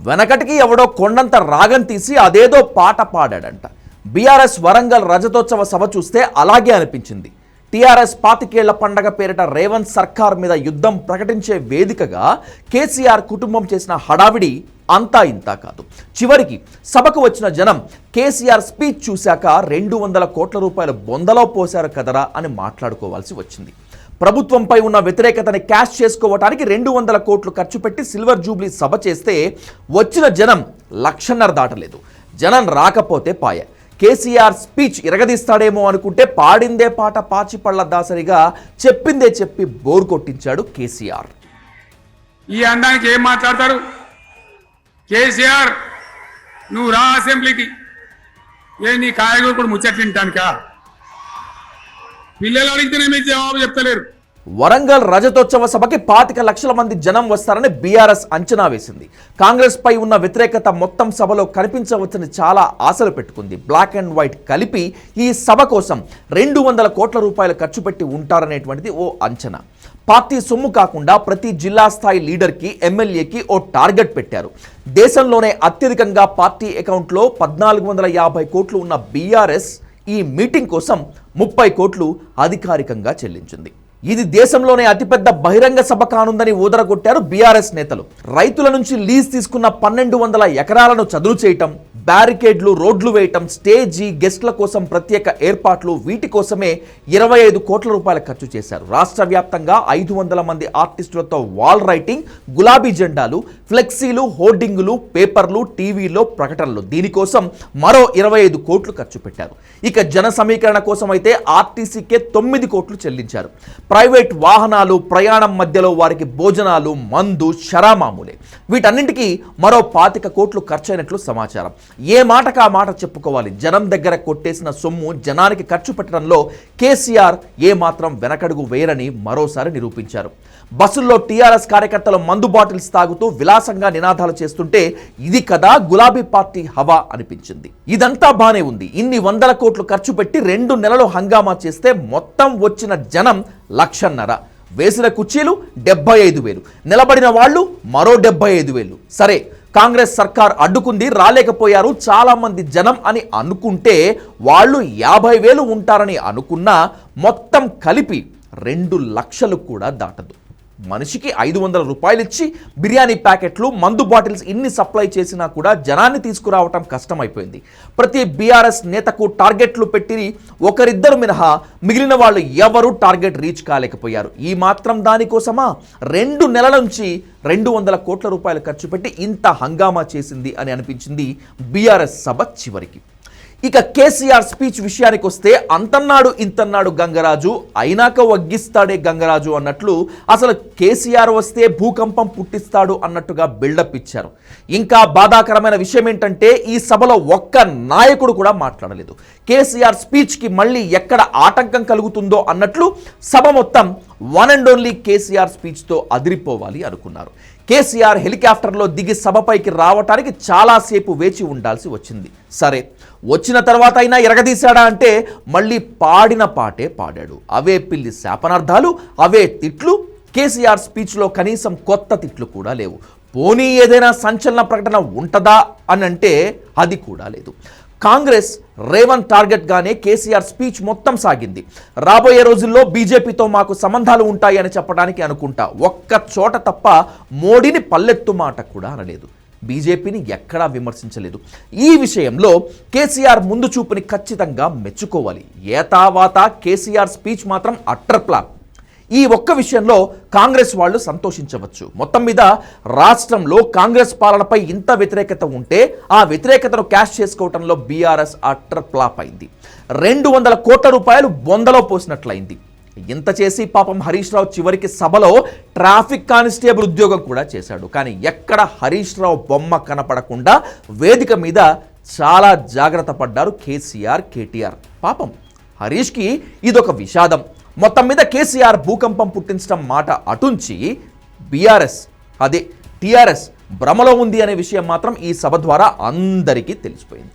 వెనకటికి ఎవడో కొండంత రాగం తీసి అదేదో పాట పాడాడంట. బీఆర్ఎస్ వరంగల్ రజతోత్సవ సభ చూస్తే అలాగే అనిపించింది. టీఆర్ఎస్ 25 ఏళ్ల పండగ పేరిట రేవంత్ సర్కార్ మీద యుద్ధం ప్రకటించే వేదికగా కేసీఆర్ కుటుంబం చేసిన హడావిడి అంతా ఇంతా కాదు. చివరికి సభకు వచ్చిన జనం కేసీఆర్ స్పీచ్ చూశాక 200 కోట్ల రూపాయలు బొందలో పోశారు కదరా అని మాట్లాడుకోవాల్సి వచ్చింది. ప్రభుత్వంపై ఉన్న వ్యతిరేకతని క్యాష్ చేసుకోవటానికి 200 కోట్లు ఖర్చు పెట్టి సిల్వర్ జూబ్లీ సభ చేస్తే వచ్చిన జనం 1.5 లక్షలు దాటలేదు. జనం రాకపోతే పాయ. కేసీఆర్ స్పీచ్ ఇరగదీస్తాడేమో అనుకుంటే పాడిందే పాట పాచిపళ్ళ దాసరిగా చెప్పిందే చెప్పి బోర్ కొట్టించాడు కేసీఆర్. ఈ అందానికి ఏం మాట్లాడతారు? కేసీఆర్ నువ్వు రా అసెంబ్లీకి, ఏ నీ కాయగూరు కూడా ముచ్చట్లు తింటానికా? పిల్లలు అడిగితేనే మీరు జవాబు చెప్తలేరు. వరంగల్ రజతోత్సవ సభకి 25 లక్షల మంది జనం వస్తారని బీఆర్ఎస్ అంచనా వేసింది. కాంగ్రెస్ పై ఉన్న వ్యతిరేకత మొత్తం సభలో కనిపించవచ్చని చాలా ఆశలు పెట్టుకుంది. బ్లాక్ అండ్ వైట్ కలిపి ఈ సభ కోసం 200 కోట్ల రూపాయలు ఖర్చు పెట్టి ఉంటారనేటువంటిది ఓ అంచనా. పార్టీ సొమ్ము కాకుండా ప్రతి జిల్లా స్థాయి లీడర్కి, ఎమ్మెల్యేకి ఓ టార్గెట్ పెట్టారు. దేశంలోనే అత్యధికంగా పార్టీ అకౌంట్లో 1450 కోట్లు ఉన్న బీఆర్ఎస్ ఈ మీటింగ్ కోసం 30 కోట్లు అధికారికంగా చెల్లించింది. ఇది దేశంలోనే అతిపెద్ద బహిరంగ సభ కానుందని ఊదరగొట్టారు బీఆర్ఎస్ నేతలు. రైతుల నుంచి లీజ్ తీసుకున్న 1200 ఎకరాలను చదును చేయటం, బ్యారికేడ్లు, రోడ్లు వేయటం, స్టేజీ, గెస్ట్ల కోసం ప్రత్యేక ఏర్పాట్లు, వీటి కోసమే 25 కోట్ల రూపాయలు ఖర్చు చేశారు. రాష్ట్ర వ్యాప్తంగా 500 మంది ఆర్టిస్టులతో వాల్ రైటింగ్, గులాబీ జెండాలు, ఫ్లెక్సీలు, హోర్డింగులు, పేపర్లు, టీవీలో ప్రకటనలు, దీనికోసం మరో 25 కోట్లు ఖర్చు పెట్టారు. ఇక జన సమీకరణ కోసం అయితే ఆర్టీసీకే 9 కోట్లు చెల్లించారు. ప్రైవేట్ వాహనాలు, ప్రయాణం మధ్యలో వారికి భోజనాలు, మందు, షరామామూలే. వీటన్నింటికీ మరో 25 కోట్లు ఖర్చయినట్లు సమాచారం. ఏ మాటకు ఆ మాట చెప్పుకోవాలి. జనం దగ్గర కొట్టేసిన సొమ్ము జనానికి ఖర్చు పెట్టడంలో కేసీఆర్ ఏమాత్రం వెనకడుగు వేయరని మరోసారి నిరూపించారు. బస్సుల్లో టీఆర్ఎస్ కార్యకర్తలు మందు బాటిల్స్ తాగుతూ విలాసంగా నినాదాలు చేస్తుంటే ఇది కదా గులాబీ పార్టీ హవా అనిపించింది. ఇదంతా బానే ఉంది. ఇన్ని 100 కోట్లు ఖర్చు పెట్టి 2 నెలలు హంగామా చేస్తే మొత్తం వచ్చిన జనం 1.5 లక్షలు. వేసిన కుర్చీలు 75,000, నిలబడిన వాళ్ళు మరో 75,000. సరే, కాంగ్రెస్ సర్కార్ అడ్డుకుంది, రాలేకపోయారు చాలా మంది జనం అని అనుకుంటే వాళ్ళు 50,000 ఉంటారని అనుకున్నా మొత్తం కలిపి 2 లక్షలు కూడా దాటదు. మనిషికి 500 రూపాయలు ఇచ్చి బిర్యానీ ప్యాకెట్లు, మందు బాటిల్స్ ఇన్ని సప్లై చేసినా కూడా జనాన్ని తీసుకురావటం కష్టమైపోయింది. ప్రతి బీఆర్ఎస్ నేతకు టార్గెట్లు పెట్టి ఒకరిద్దరు మినహా మిగిలిన వాళ్ళు ఎవరూ టార్గెట్ రీచ్ కాలేకపోయారు. ఈ మాత్రం దానికోసమా 2 నెలల నుంచి 200 కోట్ల రూపాయలు ఖర్చు పెట్టి ఇంత హంగామా చేసింది అని అనిపించింది బీఆర్ఎస్ సభ చివరికి. ఇక కేసీఆర్ స్పీచ్ విషయానికి వస్తే అంతన్నాడు ఇంతన్నాడు గంగరాజు, అయినాక వగ్గిస్తాడే గంగరాజు అన్నట్లు అసలు కేసీఆర్ వస్తే భూకంపం పుట్టిస్తాడు అన్నట్టుగా బిల్డప్ ఇచ్చారు. ఇంకా బాధాకరమైన విషయం ఏంటంటే ఈ సభలో ఒక్క నాయకుడు కూడా మాట్లాడలేదు. కేసీఆర్ స్పీచ్కి మళ్ళీ ఎక్కడ ఆటంకం కలుగుతుందో అన్నట్లు సభ మొత్తం వన్ అండ్ ఓన్లీ కేసీఆర్ స్పీచ్తో అదిరిపోవాలి అనుకున్నారు. కేసీఆర్ హెలికాప్టర్లో దిగి సభపైకి రావటానికి చాలాసేపు వేచి ఉండాల్సి వచ్చింది. సరే, వచ్చిన తర్వాత అయినా ఎరగదీశాడా అంటే మళ్ళీ పాడిన పాటే పాడాడు. అవే పిల్లి శాపనార్థాలు, అవే తిట్లు. కేసీఆర్ స్పీచ్లో కనీసం కొత్త తిట్లు కూడా లేవు. పోనీ ఏదైనా సంచలన ప్రకటన ఉంటుందా అని అంటే అది కూడా లేదు. కాంగ్రెస్ రేవంత్ టార్గెట్గానే కేసీఆర్ స్పీచ్ మొత్తం సాగింది. రాబోయే రోజుల్లో బీజేపీతో మాకు సంబంధాలు ఉంటాయని చెప్పడానికి అనుకుంటా. ఒక్క చోట తప్ప మోడీని పల్లెత్తు మాట కూడా అనలేదు. బీజేపీని ఎక్కడా విమర్శించలేదు. ఈ విషయంలో కేసీఆర్ ముందు చూపుని ఖచ్చితంగా మెచ్చుకోవాలి. ఏతావాత కేసీఆర్ స్పీచ్ మాత్రం అట్టర్ ఫ్లాప్. ఈ ఒక్క విషయంలో కాంగ్రెస్ వాళ్ళు సంతోషించవచ్చు. మొత్తం మీద రాష్ట్రంలో కాంగ్రెస్ పాలనపై ఇంత వ్యతిరేకత ఉంటే ఆ వ్యతిరేకతను క్యాష్ చేసుకోవడంలో బీఆర్ఎస్ అట్టర్ ఫ్లాప్ అయింది. 200 కోట్ల రూపాయలు బొందలో పోసినట్లయింది. ఇంత చేసి పాపం హరీష్ రావు చివరికి సభలో ట్రాఫిక్ కానిస్టేబుల్ ఉద్యోగం కూడా చేశాడు. కానీ ఎక్కడ హరీష్ రావు బొమ్మ కనపడకుండా వేదిక మీద చాలా జాగ్రత్త పడ్డారు కేసీఆర్, కేటీఆర్. పాపం హరీష్కి ఇదొక విషాదం. మొత్తం మీద కేసీఆర్ భూకంపం పుట్టించడం మాట అటుంచి బీఆర్ఎస్, అదే టీఆర్ఎస్ భ్రమలో ఉంది అనే విషయం మాత్రం ఈ సభ ద్వారా అందరికీ తెలిసిపోయింది.